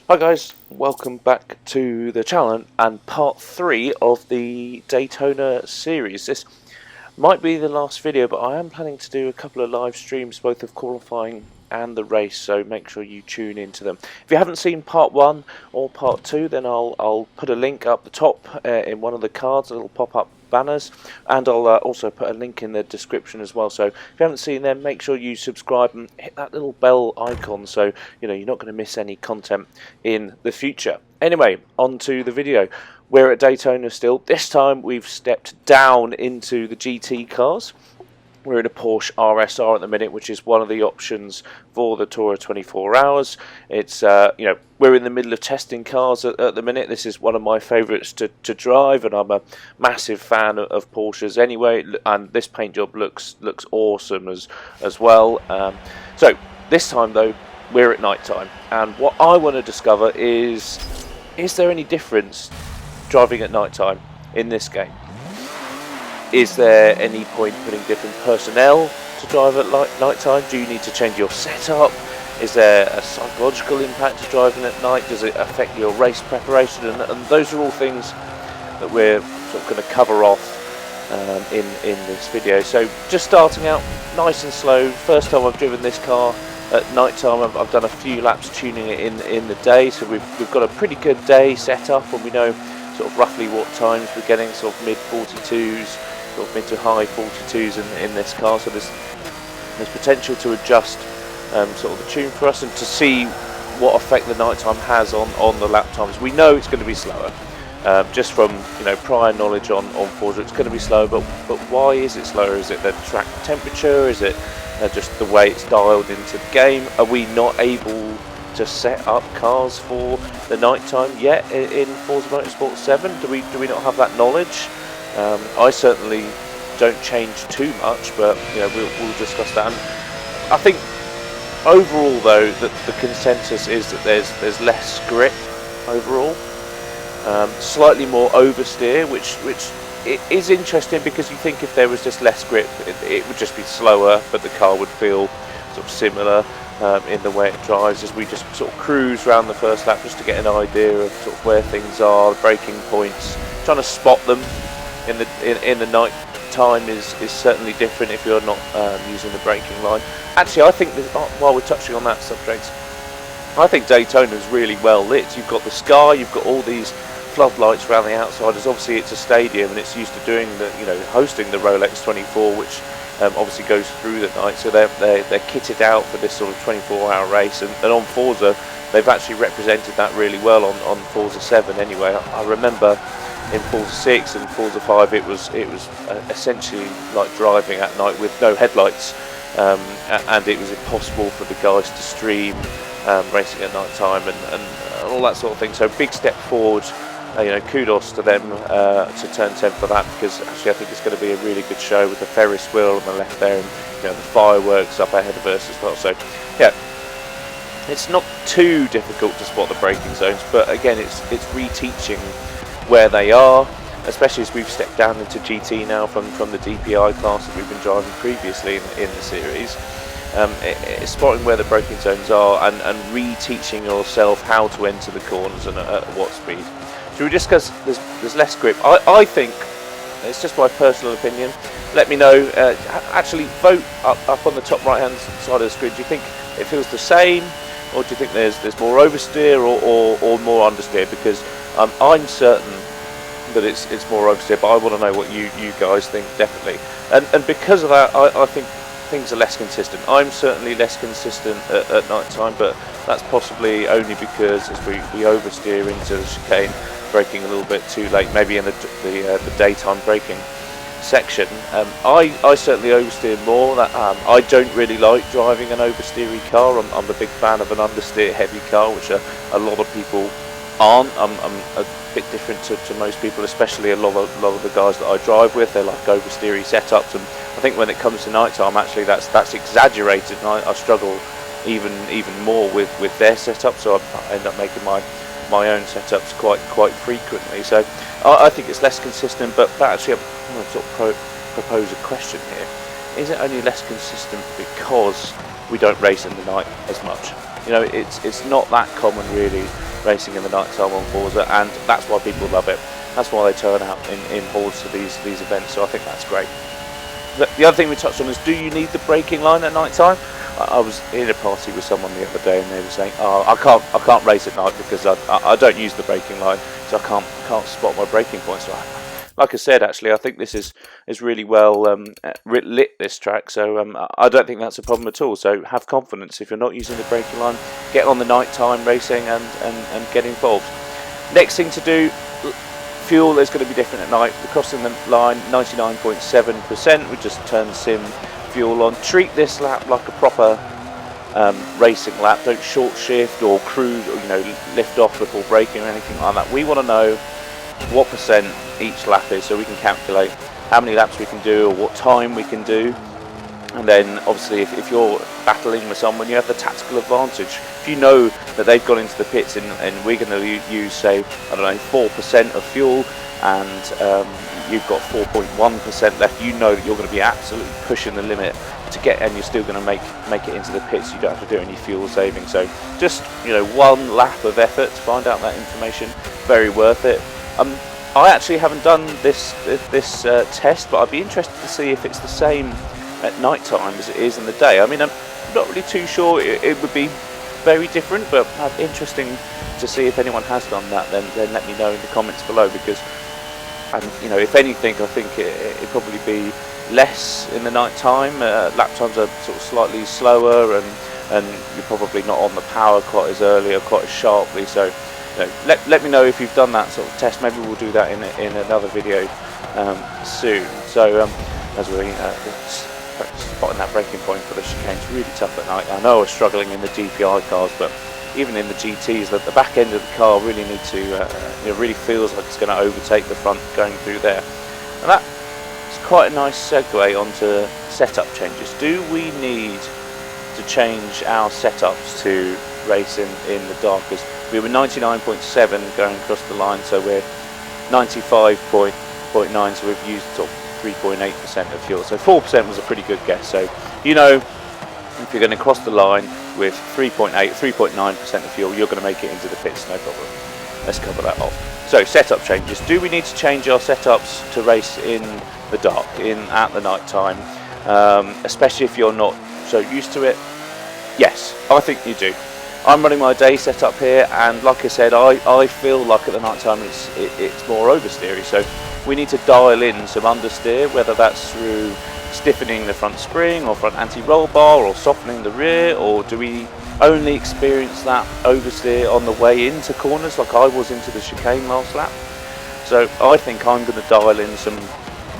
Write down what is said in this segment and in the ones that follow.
Hi guys, welcome back to the channel and part 3 of the Daytona series. This might be the last video, but I am planning to do a couple of live streams, both of qualifying and the race, so make sure you tune into them. If you haven't seen part 1 or part 2, then I'll put a link up the top in one of the cards, a little pop-up banners, and I'll also put a link in the description as well. So if you haven't seen them, make sure you subscribe and hit that little bell icon so you're not going to miss any content in the future. Anyway, on to the video. We're at Daytona still. This time we've stepped down into the GT cars. We're in a Porsche RSR at the minute, which is one of the options for the Tour of 24 Hours. It's we're in the middle of testing cars at the minute. This is one of my favourites to drive, and I'm a massive fan of Porsches anyway. And this paint job looks awesome as well. So this time though, we're at night time, and what I want to discover is there any difference driving at night time in this game? Is there any point putting different personnel to drive at night time? Do you need to change your setup? Is there a psychological impact to driving at night? Does it affect your race preparation? And those are all things that we're sort of going to cover off in this video. So just starting out nice and slow. First time I've driven this car at night time. I've done a few laps tuning it in the day, so we've got a pretty good day set up, and we know sort of roughly what times we're getting, sort of mid 42s, sort of mid to high 42s in this car. So there's potential to adjust sort of the tune for us and to see what effect the nighttime has on the lap times. We know it's going to be slower, just from prior knowledge on Forza. It's going to be slower, but why is it slower? Is it the track temperature? Is it just the way it's dialed into the game? Are we not able to set up cars for the night time yet in Forza Motorsport 7? Do we not have that knowledge? I certainly don't change too much, but we'll discuss that. And I think overall though that the consensus is that there's less grip overall, slightly more oversteer, which it is interesting, because you think if there was just less grip, it would just be slower, but the car would feel sort of similar in the way it drives, as we just sort of cruise around the first lap just to get an idea of sort of where things are, the braking points, trying to spot them in the night time is certainly different if you're not using the braking line. Actually, I think that, while we're touching on that subject, I think Daytona is really well lit. You've got the sky, you've got all these floodlights around the outside, as obviously it's a stadium and it's used to doing hosting the Rolex 24, which obviously goes through the night, so they're kitted out for this sort of 24-hour race, and on Forza they've actually represented that really well on Forza 7 anyway. I remember in Forza 6 and Forza 5 it was essentially like driving at night with no headlights, and it was impossible for the guys to stream racing at night time and all that sort of thing. So big step forward. Kudos to them, to Turn 10 for that, because actually I think it's going to be a really good show with the Ferris wheel on the left there, and the fireworks up ahead of us as well. So yeah, it's not too difficult to spot the braking zones, but again it's reteaching where they are, especially as we've stepped down into GT now from the DPI class that we've been driving previously in the series. It's spotting where the braking zones are and reteaching yourself how to enter the corners and at what speed. Should we discuss there's less grip? I think, it's just my personal opinion, let me know, actually vote up on the top right hand side of the screen. Do you think it feels the same, or do you think there's more oversteer or more understeer? Because I'm certain that it's more oversteer, but I want to know what you guys think, definitely. And because of that, I think things are less consistent. I'm certainly less consistent at night time, but that's possibly only because as we oversteer into the chicane, braking a little bit too late, maybe in the daytime braking section. I certainly oversteer more. I don't really like driving an oversteery car. I'm a big fan of an understeer heavy car, which a lot of people aren't. I'm a bit different to most people, especially a lot of the guys that I drive with. They're like oversteery setups, and I think when it comes to night time, actually that's exaggerated, and I struggle even more with their setup, so I end up making my own setups quite frequently. So I think it's less consistent, but actually I want to sort of propose a question here. Is it only less consistent because we don't race in the night as much? It's not that common really racing in the night time on Forza, and that's why people love it. That's why they turn out in hordes to these events, so I think that's great. The other thing we touched on is, do you need the braking line at night time? I was in a party with someone the other day and they were saying, oh, I can't race at night because I don't use the braking line, so I can't spot my braking points. So like I said, actually, I think this is really well lit, this track, so I don't think that's a problem at all. So have confidence. If you're not using the braking line, get on the nighttime racing and get involved. Next thing to do, fuel is going to be different at night. We're crossing the line 99.7%. We just turn sim fuel on. Treat this lap like a proper racing lap. Don't short shift or cruise, or lift off before braking or anything like that. We want to know what percent each lap is, so we can calculate how many laps we can do or what time we can do. And then obviously if you're battling with someone, you have the tactical advantage. If you know that they've gone into the pits and we're going to use, say, I don't know, 4% of fuel, and you've got 4.1% left, you know that you're going to be absolutely pushing the limit to get, and you're still going to make it into the pits. You don't have to do any fuel saving. So just one lap of effort to find out that information, very worth it. I actually haven't done this test, but I'd be interested to see if it's the same at night time as it is in the day. I mean, I'm not really too sure. It would be very different, but interesting to see if anyone has done that. Then let me know in the comments below, because if anything, I think it'd probably be less in the night time. Lap times are sort of slightly slower, and you're probably not on the power quite as early or quite as sharply. So let me know if you've done that sort of test. Maybe we'll do that in another video soon. So as we spotting that braking point for the chicane's really tough at night. I know I was struggling in the DPI cars, but even in the GTs, the back end of the car really need to, it really feels like it's going to overtake the front going through there. And that's quite a nice segue onto setup changes. Do we need to change our setups to race in the dark? Because we were 99.7 going across the line, so we're 95.9, so we've used sort of 3.8% of fuel. So 4% was a pretty good guess. So if you're going to cross the line with 3.9% of fuel, you're going to make it into the pits, no problem. Let's cover that off. So setup changes. Do we need to change our setups to race in the dark, at the night time, especially if you're not so used to it? Yes, I think you do. I'm running my day setup here, and like I said, I feel like at the night time it's more oversteery. So we need to dial in some understeer, whether that's through stiffening the front spring or front anti-roll bar, or softening the rear, or do we only experience that oversteer on the way into corners like I was into the chicane last lap? So I think I'm going to dial in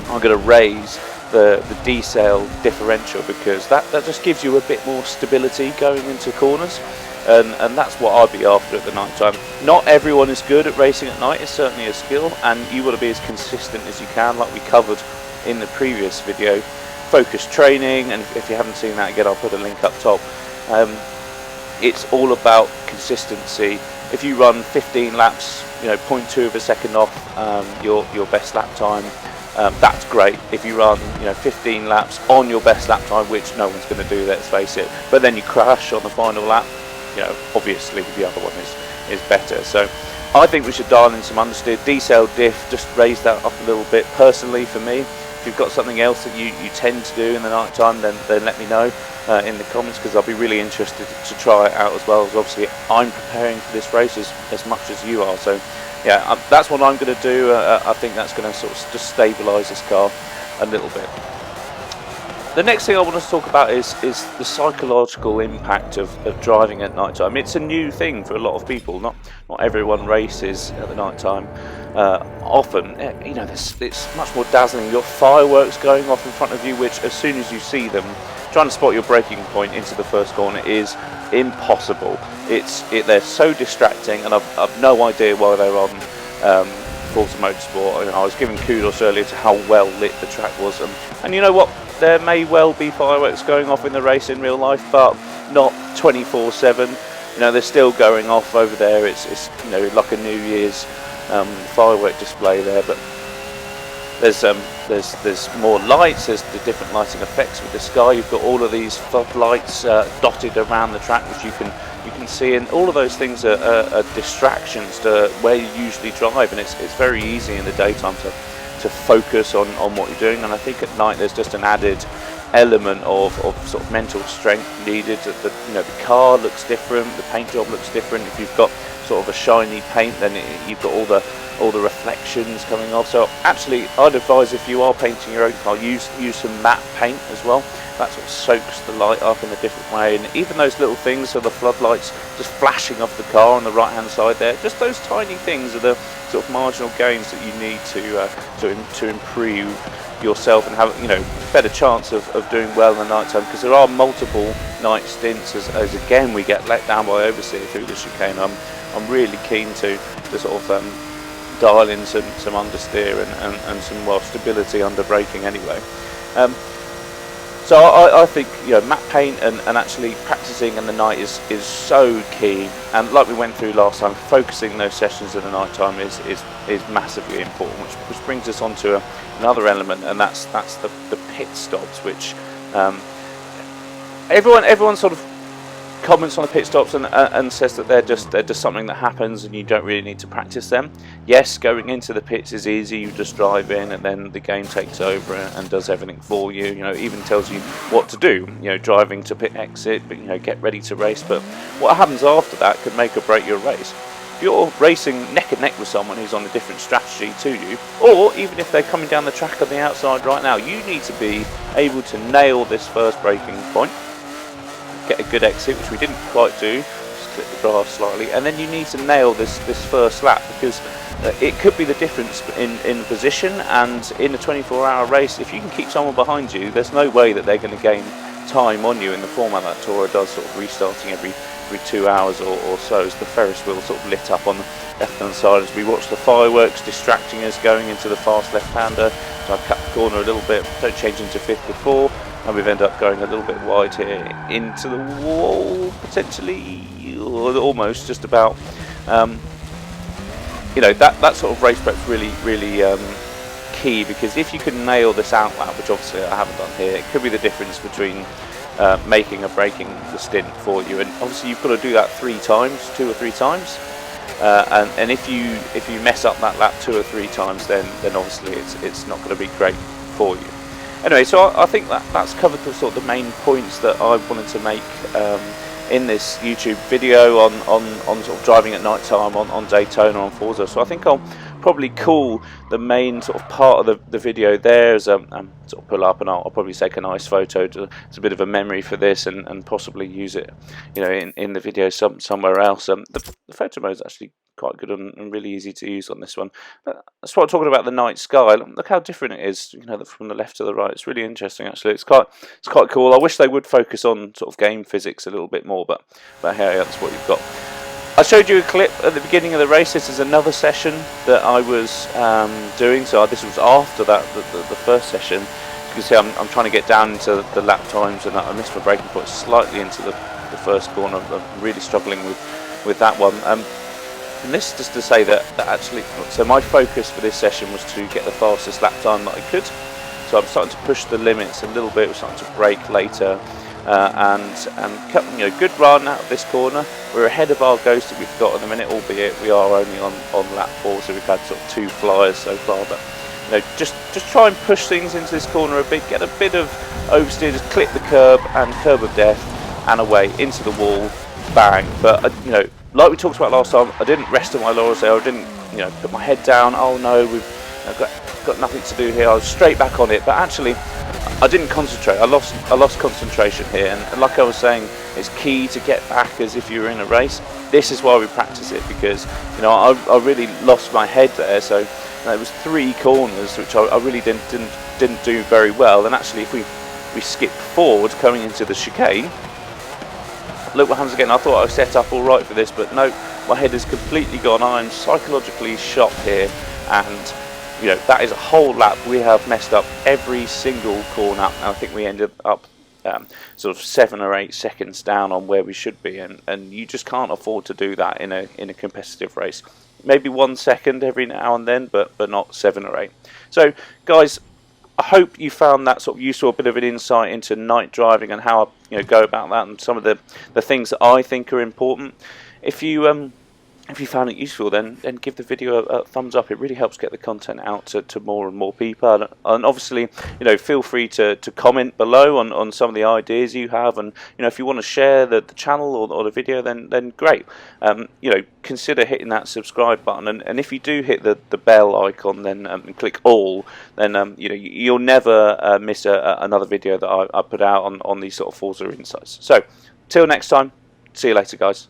I'm going to raise the decel differential, because that just gives you a bit more stability going into corners. And that's what I'd be after at the night time. Not everyone is good at racing at night. It's certainly a skill, and you want to be as consistent as you can, like we covered in the previous video. Focus training, and if you haven't seen that, again, I'll put a link up top. It's all about consistency. If you run 15 laps, 0.2 of a second off your best lap time, that's great. If you run 15 laps on your best lap time, which no one's going to do, let's face it, but then you crash on the final lap, obviously the other one is better. So I think we should dial in some understeer, decel diff, just raise that up a little bit. Personally, for me, if you've got something else that you tend to do in the night time, then let me know in the comments, because I'll be really interested to try it out as well. As obviously I'm preparing for this race as much as you are. So yeah, that's what I'm going to do. I think that's going to sort of just stabilise this car a little bit. The next thing I want to talk about is the psychological impact of driving at night time. It's a new thing for a lot of people. Not everyone races at the night time. Often, it's much more dazzling. You've got fireworks going off in front of you, which as soon as you see them, trying to spot your braking point into the first corner is impossible. They're so distracting, and I've no idea why they're on Forza Motorsport. I was giving kudos earlier to how well lit the track was, and you know what? There may well be fireworks going off in the race in real life, but not 24/7. They're still going off over there. It's like a New Year's firework display there, but there's more lights. There's the different lighting effects with the sky. You've got all of these floodlights dotted around the track, which you can can see, and all of those things are distractions to where you usually drive, and it's very easy in the daytime to focus on what you're doing. And I think at night there's just an added element of sort of mental strength needed. The car looks different, the paint job looks different. If you've got sort of a shiny paint, then you've got all the reflections coming off. So actually, I'd advise, if you are painting your own car, use some matte paint as well. That sort of soaks the light up in a different way, and even those little things, so the floodlights just flashing off the car on the right hand side there, just those tiny things are the sort of marginal gains that you need to improve yourself and have better chance of doing well in the night time, because there are multiple night stints as again we get let down by oversteer through the chicane. I'm really keen to sort of dial in some understeer and some stability under braking anyway. So I think matte paint and actually practicing in the night is so key, and like we went through last time, focusing those sessions in the night time is massively important, which brings us on to another element, and that's the pit stops, which everyone sort of comments on the pit stops and says that they're just something that happens and you don't really need to practice them. Yes, going into the pits is easy. You just drive in and then the game takes over and does everything for you. Even tells you what to do. Driving to pit exit, but get ready to race. But what happens after that could make or break your race. If you're racing neck and neck with someone who's on a different strategy to you, or even if they're coming down the track on the outside right now, you need to be able to nail this first braking point, get a good exit, which we didn't quite do, just clip the grass slightly, and then you need to nail this first lap, because it could be the difference in position. And in a 24-hour race, if you can keep someone behind you, there's no way that they're going to gain time on you in the format that Toro does, sort of restarting every 2 hours or so, as the Ferris wheel sort of lit up on the left-hand side as we watch the fireworks distracting us going into the fast left-hander. So I've cut the corner a little bit, don't change into fifth before, and we've ended up going a little bit wide here into the wall, potentially, or almost just about. That sort of race prep's really key, because if you can nail this out lap, which obviously I haven't done here, it could be the difference between making or breaking the stint for you. And obviously you've got to do that 2 or 3 times, and if you mess up that lap 2 or 3 times, then obviously it's not going to be great for you. Anyway, so I think that's covered the sort of the main points that I wanted to make in this YouTube video on sort of driving at night time on Daytona, on Forza. So I think I'll probably call the main sort of part of the video there as sort of pull up, and I'll probably take a nice photo it's a bit of a memory for this, and possibly use it in the video somewhere else. The photo mode is actually quite good and really easy to use on this one. That's what I'm talking about, the night sky. Look how different it is, from the left to the right. It's really interesting, actually. It's quite cool. I wish they would focus on sort of game physics a little bit more, but hey, that's what you've got. I showed you a clip at the beginning of the race. This is another session that I was doing. So this was after that, the first session. You can see I'm trying to get down into the lap times, and I missed my braking point slightly into the first corner. I'm really struggling with that one. And this just to say that actually, so my focus for this session was to get the fastest lap time that I could. So I'm starting to push the limits a little bit. We're starting to brake later, and good run out of this corner. We're ahead of our ghost that we've got at the minute, albeit we are only on lap 4, so we've had sort of 2 flyers so far. But just try and push things into this corner a bit, get a bit of oversteer, just clip the curb of death, and away into the wall, bang. But like we talked about last time, I didn't rest on my laurels there. I didn't put my head down. Oh no, we've got nothing to do here. I was straight back on it, but actually I didn't concentrate. I lost concentration here, and like I was saying, it's key to get back as if you were in a race. This is why we practice it, because I really lost my head there. So it was 3 corners which I really didn't do very well. And actually, if we skip forward coming into the chicane, look what happens again. I thought I was set up all right for this, but no, my head is completely gone. I'm psychologically shot here, and that is a whole lap. We have messed up every single corner, and I think we ended up sort of 7 or 8 seconds down on where we should be, and you just can't afford to do that in a competitive race. Maybe 1 second every now and then, but not 7 or 8. So guys, I hope you found that sort of useful, a bit of an insight into night driving and how I go about that, and some of the things that I think are important. If you found it useful, then give the video a thumbs up. It really helps get the content out to more and more people. And obviously, feel free to comment below on some of the ideas you have. And if you want to share the channel or the video, then great. Consider hitting that subscribe button. And if you do hit the bell icon, then and click all, then you'll never miss another video that I put out on these sort of Forza insights. So till next time, see you later, guys.